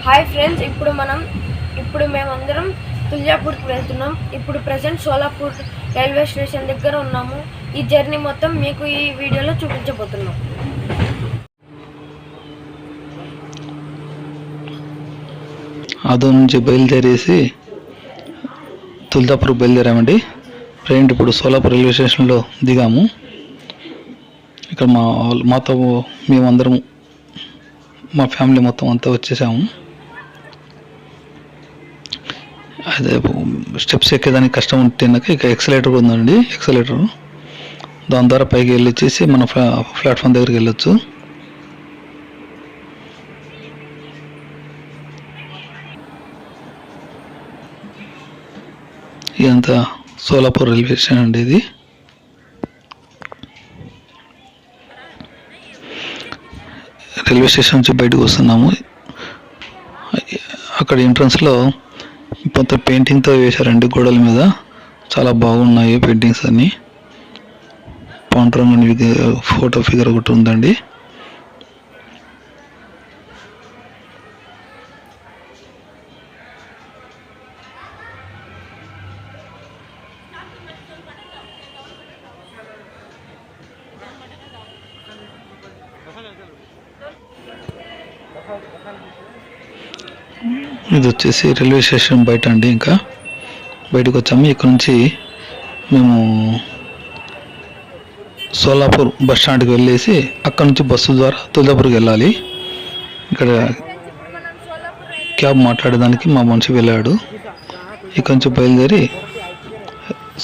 Hi friends, ఇప్పుడు మేమందరం తుల్జాపూర్కి వెళ్తున్నాం. ఇప్పుడు ప్రజెంట్ సోలాపూర్ రైల్వే స్టేషన్ దగ్గర ఉన్నాము. ఈ జర్నీ మొత్తం మీకు ఈ వీడియోలో చూపించబోతున్నాం. ఆదోని నుంచి బయలుదేరేసి తుల్జాపూర్ బయలుదేరామండి. ట్రైన్ ఇప్పుడు సోలాపూర్ రైల్వే స్టేషన్లో దిగాము. ఇక్కడ మాతో మేమందరం మా ఫ్యామిలీ మొత్తం అంతా వచ్చేసాము. అదే స్టెప్స్ ఎక్కేదానికి కష్టం ఉంటేనాక ఇక ఎక్సలేటర్ ఉందండి. ఎక్సలేటర్ దాని ద్వారా పైకి వెళ్ళొచ్చేసి మన ప్లాట్ఫామ్ దగ్గరికి వెళ్ళొచ్చు. ఇదంతా సోలాపూర్ రైల్వే స్టేషన్ అండి. ఇది రైల్వే స్టేషన్ నుంచి బయటకు వస్తున్నాము. అక్కడ ఎంట్రన్స్లో కొంత పెయింటింగ్తో వేశారండి గోడల మీద. చాలా బాగున్నాయి పెయింటింగ్స్ అన్నీ. పాండురంగ ఫోటో ఫిగర్ ఒకటి ఉందండి. ఇది వచ్చేసి రైల్వే స్టేషన్ బయట అండి. ఇంకా బయటకు వచ్చాము. ఇక్కడ నుంచి మేము సోలాపూర్ బస్ స్టాండ్కి వెళ్ళేసి అక్కడ నుంచి బస్సు ద్వారా తుల్జాపూర్కి వెళ్ళాలి. ఇక్కడ క్యాబ్ మాట్లాడేదానికి మా మనిషి వెళ్ళాడు. ఇక్కడ నుంచి బయలుదేరి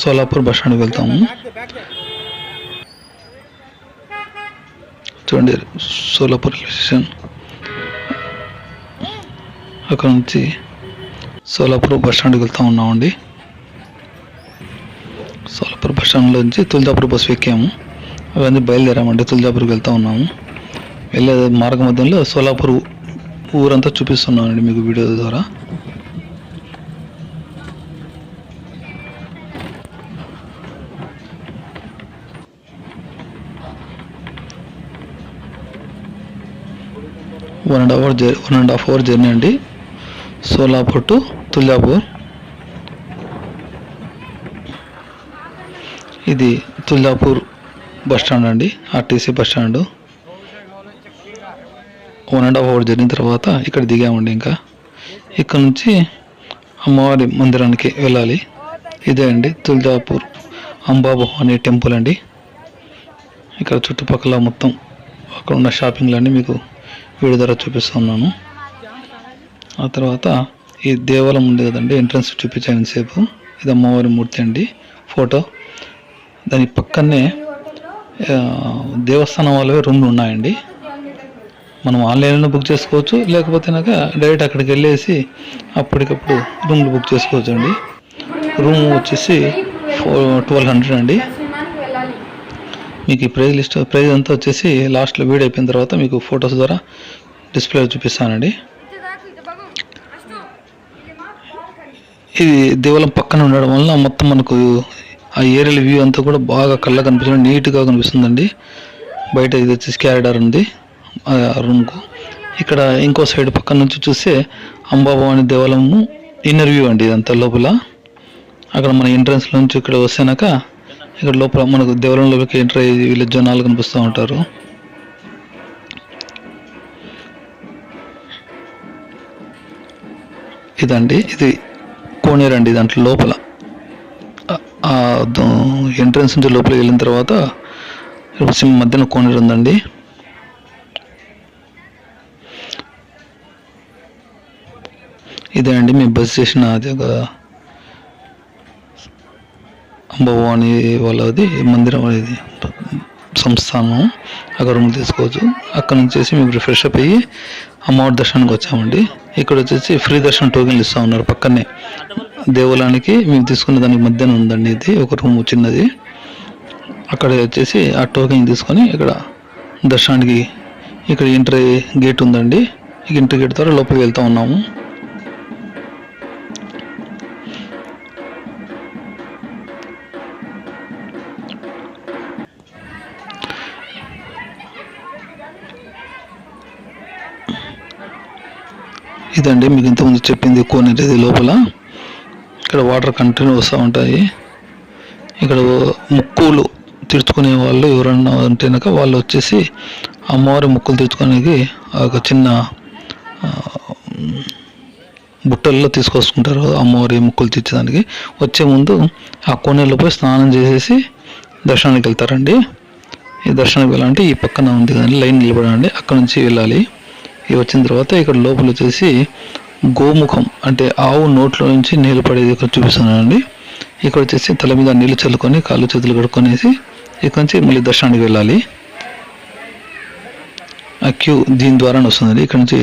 సోలాపూర్ బస్ స్టాండ్కి వెళ్తాము. చూడండి, సోలాపూర్ రైల్వే స్టేషన్. అక్కడ నుంచి సోలాపూర్ బస్ స్టాండ్కి వెళ్తూ ఉన్నామండి. సోలాపూర్ బస్ స్టాండ్లో నుంచి తుల్జాపూర్ బస్సు ఎక్కాము. అవన్నీ బయలుదేరామండి. తుల్జాపూర్కి వెళ్తూ ఉన్నాము. వెళ్ళే మార్గ మధ్యంలో సోలాపూర్ ఊరంతా చూపిస్తున్నానండి మీకు వీడియో ద్వారా. One and half hour journey అండి, సోలాపూర్ టు తుల్జాపూర్. ఇది తుల్జాపూర్ బస్ స్టాండ్ అండి, RTC bus stand. 1.5 hour journey తర్వాత ఇక్కడ దిగామండి. ఇంకా ఇక్కడ నుంచి అమ్మవారి మందిరానికి వెళ్ళాలి. ఇదే అండి తుల్జాపూర్ అంబాభవాని టెంపుల్ అండి. ఇక్కడ చుట్టుపక్కల మొత్తం అక్కడ ఉన్న షాపింగ్లన్నీ మీకు వీడియో ద్వారా చూపిస్తున్నాను. ఆ తర్వాత ఈ దేవాలయం ఉంది కదండి, ఎంట్రన్స్ చూపించాను సేపు. ఇది అమ్మవారి మూర్తి అండి, ఫోటో. దాని పక్కనే దేవస్థానం వాళ్ళవే రూమ్లు ఉన్నాయండి. మనం ఆన్లైన్లో బుక్ చేసుకోవచ్చు, లేకపోతే డైరెక్ట్ అక్కడికి వెళ్ళేసి అప్పటికప్పుడు రూమ్లు బుక్ చేసుకోవచ్చు అండి. రూమ్ వచ్చేసి 1200 అండి. మీకు ఈ ప్రైజ్ అంతా వచ్చేసి లాస్ట్లో వీడియో అయిపోయిన తర్వాత మీకు ఫొటోస్ ద్వారా డిస్ప్లే చూపిస్తానండి. ఇది దేవాలయం పక్కన ఉండడం వలన మొత్తం మనకు ఆ ఏరియల్ వ్యూ అంతా కూడా బాగా కళ్ళ కనిపిస్తుంది, నీట్గా కనిపిస్తుందండి. బయట ఇది వచ్చేసి క్యారిడార్ ఉంది ఆ రూమ్కు. ఇక్కడ ఇంకో సైడ్ పక్కన నుంచి చూస్తే అంబాభవాని దేవాలయము ఇన్నర్ వ్యూ అండి. ఇదంతా లోపల. అక్కడ మన ఎంట్రన్స్ నుంచి ఇక్కడ వస్తేనాక ఇక్కడ లోపల మనకు దేవాలయం లోపలికి ఎంటర్ అయ్యి వీళ్ళ జనాలు కనిపిస్తూ ఉంటారు. ఇదండి, ఇది కోనేరు అండి. దాంట్లో లోపల ఎంట్రన్స్ నుంచి లోపలికి వెళ్ళిన తర్వాత మధ్యన కోనేరు ఉందండి. ఇదే అండి మేము బస్ చేసిన అది ఒక అంబాభవాని వాళ్ళది మందిరం అనేది సంస్థానం. అక్కడ రూమ్ తీసుకోవచ్చు. అక్కడ నుంచి మేము ఫ్రెష్ అప్ అయ్యి అమ్మవారి దర్శనానికి వచ్చామండి. ఇక్కడ వచ్చేసి ఫ్రీ దర్శనం టోకెన్లు ఇస్తూ ఉన్నారు. పక్కనే దేవాలయానికి మేము తీసుకునే దానికి మధ్యన ఉందండి ఇది ఒక రూమ్ చిన్నది. అక్కడ వచ్చేసి ఆ టోకెన్ తీసుకొని ఇక్కడ దర్శనానికి ఇక్కడ ఎంట్రీ గేట్ ఉందండి. ఎంట్రీ గేట్ ద్వారా లోపలికి వెళ్తూ ఉన్నాము. ఇదండి మీకు ఇంతకుముందు చెప్పింది కోనేరు. ఇది లోపల ఇక్కడ వాటర్ కంటిన్యూ వస్తూ ఉంటాయి. ఇక్కడ ముక్కులు తీర్చుకునే వాళ్ళు ఎవరన్నా ఉంటే కనుక వాళ్ళు వచ్చేసి అమ్మవారి ముక్కులు తీర్చుకోవడానికి ఒక చిన్న బుట్టల్లో తీసుకొస్తుంటారు అమ్మవారి ముక్కులు తీర్చడానికి. వచ్చే ముందు ఆ కోనేరులో పోయి స్నానం చేసేసి దర్శనానికి వెళ్తారండి. ఈ దర్శనానికి వెళ్ళాలంటే ఈ పక్కన ఉంది కదండి లైన్ నిలబడండి, అక్కడ నుంచి వెళ్ళాలి. ఇవి వచ్చిన తర్వాత ఇక్కడ లోపల వచ్చేసి గోముఖం అంటే ఆవు నోట్లో నుంచి నీళ్ళు పడేది ఇక్కడ చూపిస్తున్నానండి. ఇక్కడ వచ్చేసి తల మీద నీళ్ళు చల్లుకొని కాళ్ళు చేతులు కడుక్కొనేసి ఇక్కడ నుంచి మళ్ళీ దర్శనానికి వెళ్ళాలి. ఆ క్యూ దీని ద్వారానే వస్తుందండి. ఇక్కడ నుంచి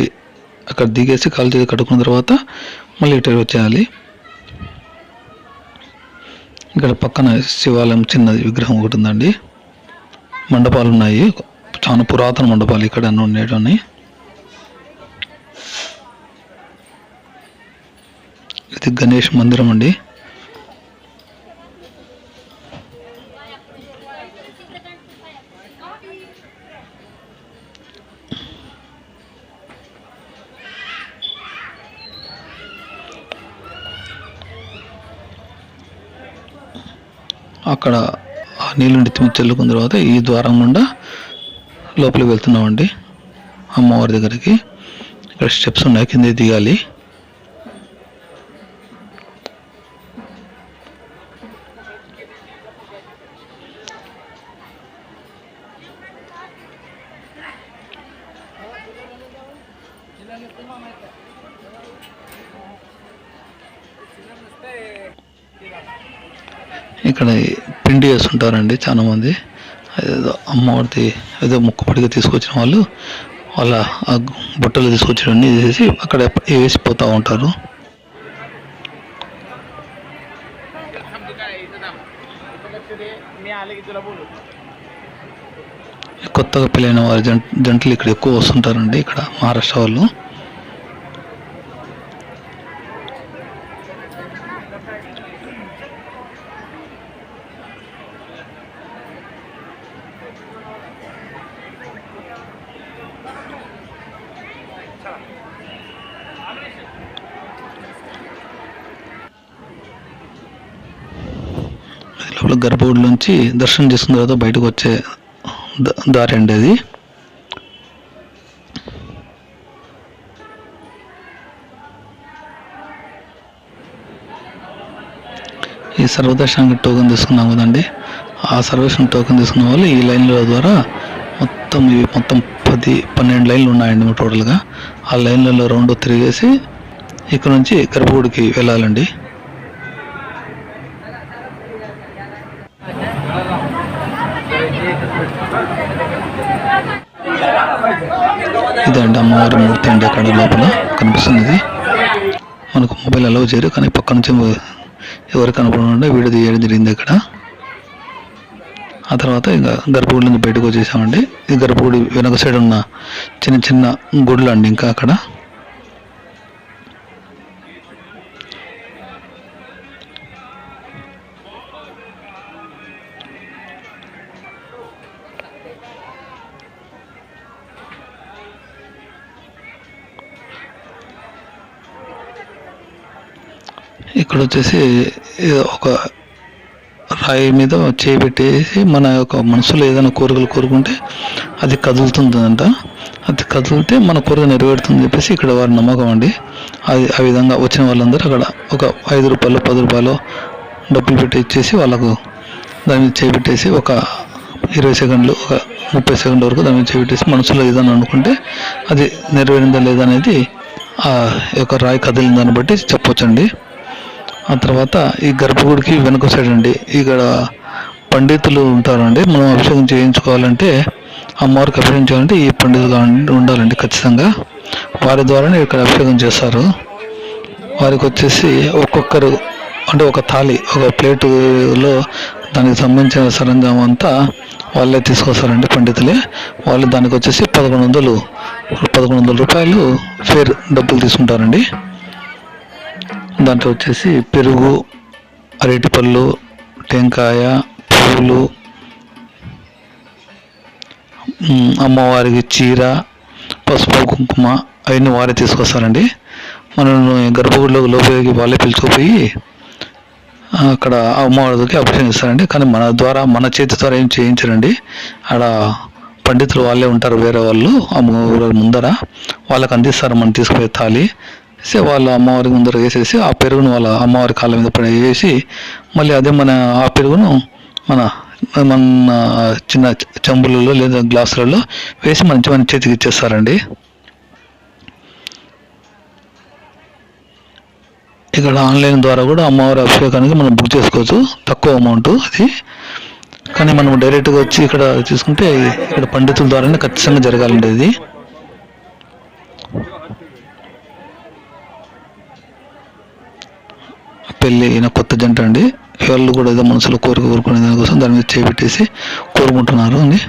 అక్కడ దిగేసి కాళ్ళు చేతులు కడుక్కున్న తర్వాత మళ్ళీ ఇటు వచ్చేయాలి. ఇక్కడ పక్కన శివాలయం చిన్నది విగ్రహం ఒకటి ఉందండి. మండపాలు ఉన్నాయి, చాలా పురాతన మండపాలు ఇక్కడ అన్నీ ఉండేటివి. ఇది గణేష్ మందిరం అండి. అక్కడ ఆ నీళ్ళు చల్లుకున్న తర్వాత ఈ ద్వారం గుండా లోపలికి వెళ్తున్నామండి అమ్మవారి దగ్గరికి. ఇక్కడ స్టెప్స్ ఉన్నాయి, కింద దిగాలి. ఇక్కడ పిండి వేస్తుంటారండి చాలామంది. ఏదో అమ్మవారిది ఏదో ముక్కుపడిగా తీసుకొచ్చిన వాళ్ళు వాళ్ళ ఆ బుట్టలు తీసుకొచ్చినవన్నీ చేసి అక్కడ వేసిపోతూ ఉంటారు. కొత్తగా పెళ్ళైన వారి జంటలు ఇక్కడ ఎక్కువ వస్తుంటారండి, ఇక్కడ మహారాష్ట్ర వాళ్ళు. లోపల గర్భగుడిలోంచి దర్శనం చేసుకున్న తర్వాత బయటకు వచ్చే దారి అండి అది. ఈ సర్వదర్శనానికి టోకెన్ తీసుకున్నాం కదండి, ఆ సర్వదర్శనం టోకెన్ తీసుకున్న వాళ్ళు ఈ లైన్ల ద్వారా మొత్తం 10-12 లైన్లు ఉన్నాయండి టోటల్గా. ఆ లైన్లలో రౌండ్ తిరిగేసి ఇక్కడ నుంచి గర్భగుడికి వెళ్ళాలండి. ఇదండి అమ్మవారి మూర్తి అండి, అక్కడ లోపల కనిపిస్తున్నది. మనకు మొబైల్ అలౌ చేయరు, కానీ పక్క నుంచి ఎవరు కనపడకుండా వీడియో తీయడం జరిగింది ఇక్కడ. ఆ తర్వాత ఇంకా గర్భగుడి నుంచి బయటకు వచ్చేసామండి. ఈ గర్భగుడి వెనక సైడ్ ఉన్న చిన్న చిన్న గుడులు అండి ఇంకా అక్కడ. ఇక్కడ వచ్చేసి ఒక రాయి మీద చేయి పెట్టేసి మన యొక్క మనసులో ఏదైనా కోరికలు కోరుకుంటే అది కదులుతుందంట. అది కదిలితే మన కోరిక నెరవేరుతుందని చెప్పేసి ఇక్కడ వారి నమ్మకం అండి. అది ఆ విధంగా వచ్చిన వాళ్ళందరూ అక్కడ ఒక 5 రూపాయలు 10 రూపాయలు డబ్బులు పెట్టి ఇచ్చేసి వాళ్ళకు దాని మీద చేపెట్టేసి ఒక 20 సెకండ్లు ఒక 30 సెకండ్ల వరకు దాని మీద చేపెట్టేసి మనసులో ఏదైనా అనుకుంటే అది నెరవేరిందా లేదా అనేది ఆ యొక్క రాయి కదిలిన దాన్ని బట్టి చెప్పొచ్చండి. ఆ తర్వాత ఈ గర్భగుడికి వెనుక సైడ్ అండి ఇక్కడ పండితులు ఉంటారండి. మనం అభిషేకం చేయించుకోవాలంటే అమ్మవారికి అభిషేకం చేయాలంటే ఈ పండితులు ఉండాలండి ఖచ్చితంగా. వారి ద్వారానే ఇక్కడ అభిషేకం చేస్తారు. వారికి వచ్చేసి ఒక్కొక్కరు అంటే ఒక థాలి ఒక ప్లేటులో దానికి సంబంధించిన సరంజామం అంతా వాళ్ళే తీసుకొస్తారండి పండితులే. వాళ్ళు దానికి వచ్చేసి 1100 రూపాయలు ఫేర్ డబ్బులు తీసుకుంటారండి. దాంట్లో వచ్చేసి పెరుగు, అరటిపళ్ళు, టెంకాయ, పువ్వులు, అమ్మవారికి చీర, పసుపు, కుంకుమ అవన్నీ వారే తీసుకొస్తారండి. మనం గర్భగుడిలోకి లోపలికి వాళ్ళే పిలుచుకుపోయి అక్కడ అమ్మవారికి అభిషేకం ఇస్తారండి. కానీ మన చేతి ద్వారా ఏం చేయించరండి. ఆడ పండితులు వాళ్ళే ఉంటారు, వేరే వాళ్ళు అమ్మవారి ముందర వాళ్ళకి అందిస్తారు. మనం తీసుకుపోయే తాళి వాళ్ళు అమ్మవారి ముందర వేసేసి ఆ పెరుగును వాళ్ళ అమ్మవారి కాళ్ళ మీద వేసి మళ్ళీ అదే ఆ పెరుగును మన మన చిన్న చెంబులలో లేదా గ్లాసులలో వేసి మన చేతికి ఇచ్చేస్తారండి. ఇక్కడ ఆన్లైన్ ద్వారా కూడా అమ్మవారి అభిషేకానికి మనం బుక్ చేసుకోవచ్చు, తక్కువ అమౌంట్ అది. కానీ మనం డైరెక్ట్గా వచ్చి ఇక్కడ చూసుకుంటే ఇక్కడ పండితుల ద్వారానే ఖచ్చితంగా జరగాలండి ఇది. పెళ్ళి అయిన కొత్త జంట అండి, వాళ్ళు కూడా ఏదో మనసులో కోరుకునే దానికోసం దాని మీద చేపెట్టేసి కోరుకుంటున్నారు అని.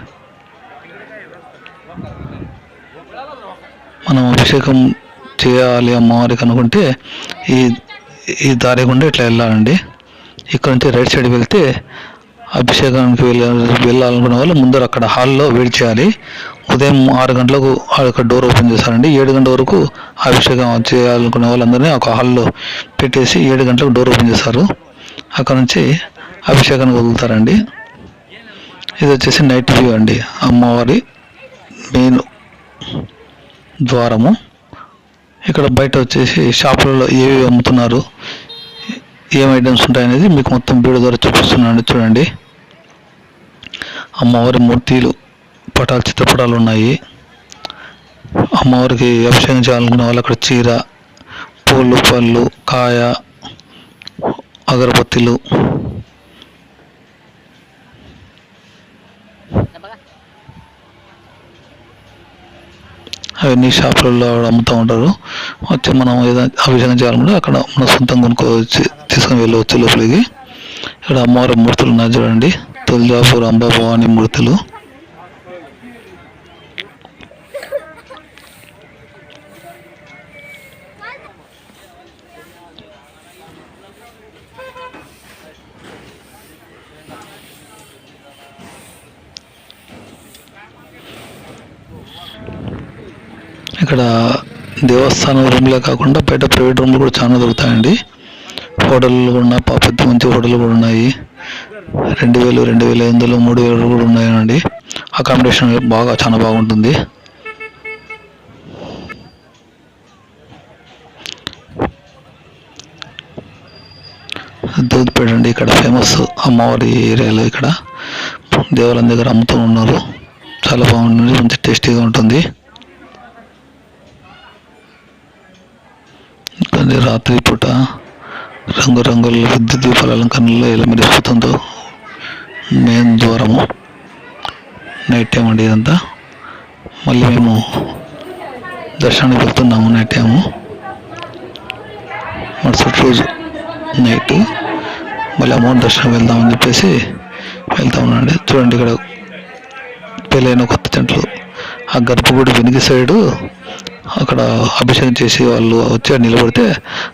మనం అభిషేకం చేయాలి అమ్మవారికి అనుకుంటే ఈ దారి గుండా ఇట్లా వెళ్ళాలండి. ఇక్కడ నుంచి రైట్ సైడ్ వెళ్తే అభిషేకానికి వెళ్ళాలనుకునే వాళ్ళు ముందర అక్కడ హాల్లో వెయిట్ చేయాలి. ఉదయం 6 గంటలకు అక్కడ డోర్ ఓపెన్ చేస్తారండి. 7 గంటల వరకు అభిషేకం చేయాలనుకునే వాళ్ళందరినీ ఒక హాల్లో పెట్టేసి 7 గంటలకు డోర్ ఓపెన్ చేస్తారు. అక్కడ నుంచి అభిషేకానికి వదులుతారండి. ఇది వచ్చేసి నైట్ వ్యూ అండి, అమ్మవారి మెయిన్ ద్వారము. ఇక్కడ బయట వచ్చేసి షాపులలో ఏవి అమ్ముతున్నారు, ఏం ఐటమ్స్ ఉంటాయనేది మీకు మొత్తం వీడియో ద్వారా చూపిస్తున్నాను. చూడండి, అమ్మవారి మూర్తిలు పటాలు, చిత్రపటాలు ఉన్నాయి. అమ్మవారికి అభిషేకం చేయాలనుకున్న వాళ్ళు అక్కడ చీర, పూలు, పళ్ళు, కాయ, అగరబత్తిలు అవన్నీ షాపులలో అమ్ముతూ ఉంటారు. వచ్చి మనం ఏదైనా అభిషేకం చేయాలనుకుంటే అక్కడ మనం సొంతంగా కొనుక్కోవచ్చు, తీసుకొని వెళ్ళవచ్చు లోపలికి. ఇక్కడ అమ్మవారి మూర్తులు ఉన్నాయి చూడండి, తులజాపూర్ అంబా భవాని మూర్తులు. ఇక్కడ దేవస్థానం రూమ్లే కాకుండా బయట ప్రైవేట్ రూమ్లు కూడా చాలా దొరుకుతాయండి. హోటళ్ళు కూడా ఉన్నాయి, పెద్ద మంచి హోటళ్ళు కూడా ఉన్నాయి. 2000, 2500, 3000 కూడా ఉన్నాయండి. అకామిడేషన్ చాలా బాగుంటుంది. దూద్పేట అండి, ఇక్కడ ఫేమస్ అమ్మవారి ఏరియాలో. ఇక్కడ దేవాలయం దగ్గర అమ్ముతూ ఉన్నారు, చాలా బాగుంటుంది, మంచి టేస్టీగా ఉంటుంది. రాత్రి పూట రంగురంగుల విద్యుత్ దీపాల అలంకరణలో ఎలా మెరిసిపోతుందో మెయిన్ ద్వారము. నైట్ టైం అండి ఇదంతా. మళ్ళీ మేము దర్శనానికి వెళ్తున్నాము నైట్ టైము. మరుసటి రోజు నైట్ మళ్ళీ అమ్మవారి దర్శనం వెళ్దామని చెప్పేసి వెళ్తా ఉన్నాండి. చూడండి, ఇక్కడ పెళ్ళైన కొత్త జంటలు ఆ గర్భగుడి వెనుక సైడు అక్కడ అభిషేకం చేసి వాళ్ళు వచ్చి నిలబడితే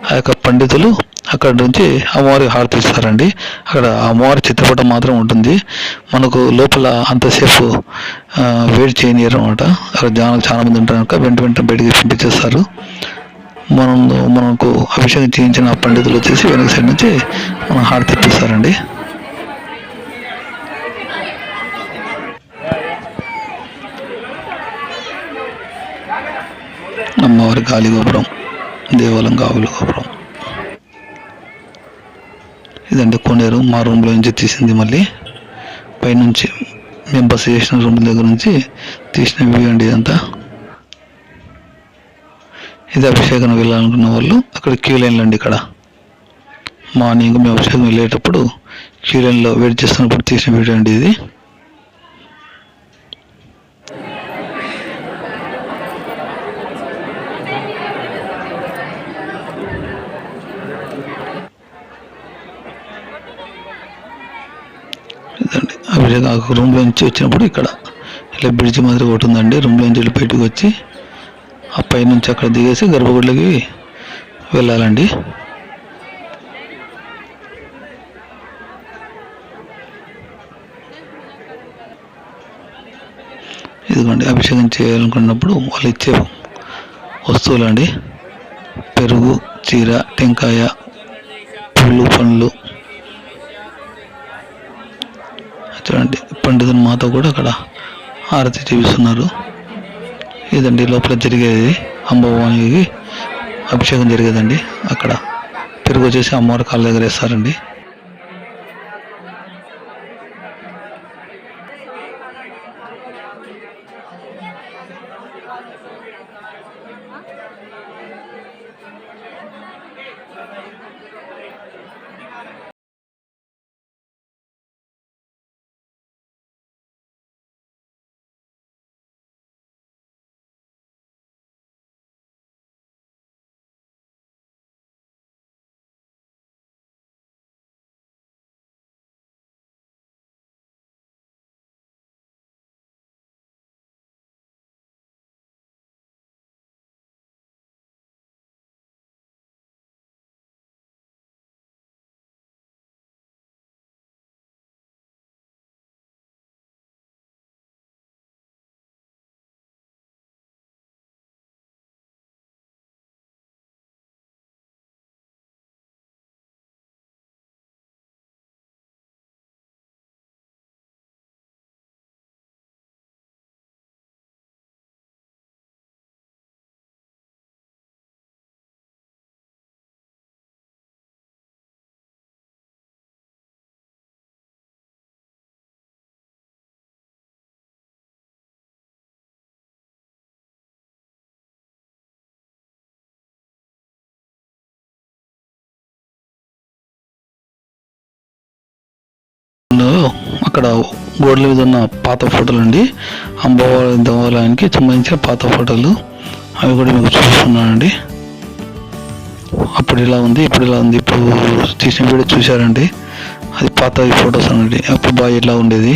ఆ యొక్క పండితులు అక్కడ నుంచి అమ్మవారికి హారతి ఇస్తారండి. అక్కడ అమ్మవారి చిత్రపటం మాత్రం ఉంటుంది. మనకు లోపల అంతసేపు వెయిట్ చేయనియరు అనమాట. అక్కడ జనాలు చాలా మంది ఉంటారు కనుక వెంటనే బయటికి పంపించేస్తారు. మనకు అభిషేకం చేయించిన పండితులు వచ్చేసి వెనక సైడ్ నుంచి మనం హారతి ఇప్పిస్తారండి. అమ్మవారి గాలి గోపురం, దేవాలయం గావుల గోపురం ఇదండి. కోనేరు మా రూమ్లో నుంచి తీసింది. మళ్ళీ పైనుంచి మేము బస్సు చేసిన రూమ్ దగ్గర నుంచి తీసిన వ్యూ అండి ఇదంతా. ఇది అభిషేకం వెళ్ళాలనుకున్న వాళ్ళు అక్కడ క్యూ లైన్లు అండి. ఇక్కడ మార్నింగ్ మేము అభిషేకం వెళ్ళేటప్పుడు క్యూ లైన్లో వెయిట్ చేస్తున్నప్పుడు తీసిన వీడియో అండి ఇది. అభిషేకం రూమ్లో నుంచి వచ్చినప్పుడు ఇక్కడ ఇలా బ్రిడ్జ్ మాదిరి ఒకటి ఉందండి. రూమ్లో నుంచి వెళ్ళి బయటకు వచ్చి ఆ పై నుంచి అక్కడ దిగేసి గర్భగుడిలోకి వెళ్ళాలండి. ఇదిగోండి, అభిషేకం చేయాలనుకున్నప్పుడు వాళ్ళు ఇచ్చే వస్తువులు అండి. పెరుగు, చీర, టెంకాయ, పూలు, పండ్లు. చూడండి పండితుని మాత కూడా అక్కడ హారతి చూపిస్తున్నారు. ఇదండి లోపల జరిగేది అంబభవానికి అభిషేకం జరిగేదండి. అక్కడ పెరుగు వచ్చేసి అమ్మవారి కాళ్ళ దగ్గర వేస్తారండి. అక్కడ గోడల మీద ఉన్న పాత ఫోటోలు అండి, అమ్మవారి దేవాలయానికి సంబంధించిన పాత ఫోటోలు. అవి కూడా మీకు చూస్తున్నానండి. అప్పుడు ఇలా ఉంది, ఇప్పుడు ఇలా ఉంది. ఇప్పుడు తీసిన వీడియో చూశారండి, అది పాత ఫొటోస్ అనండి. అప్పుడు బాగా ఇలా ఉండేది.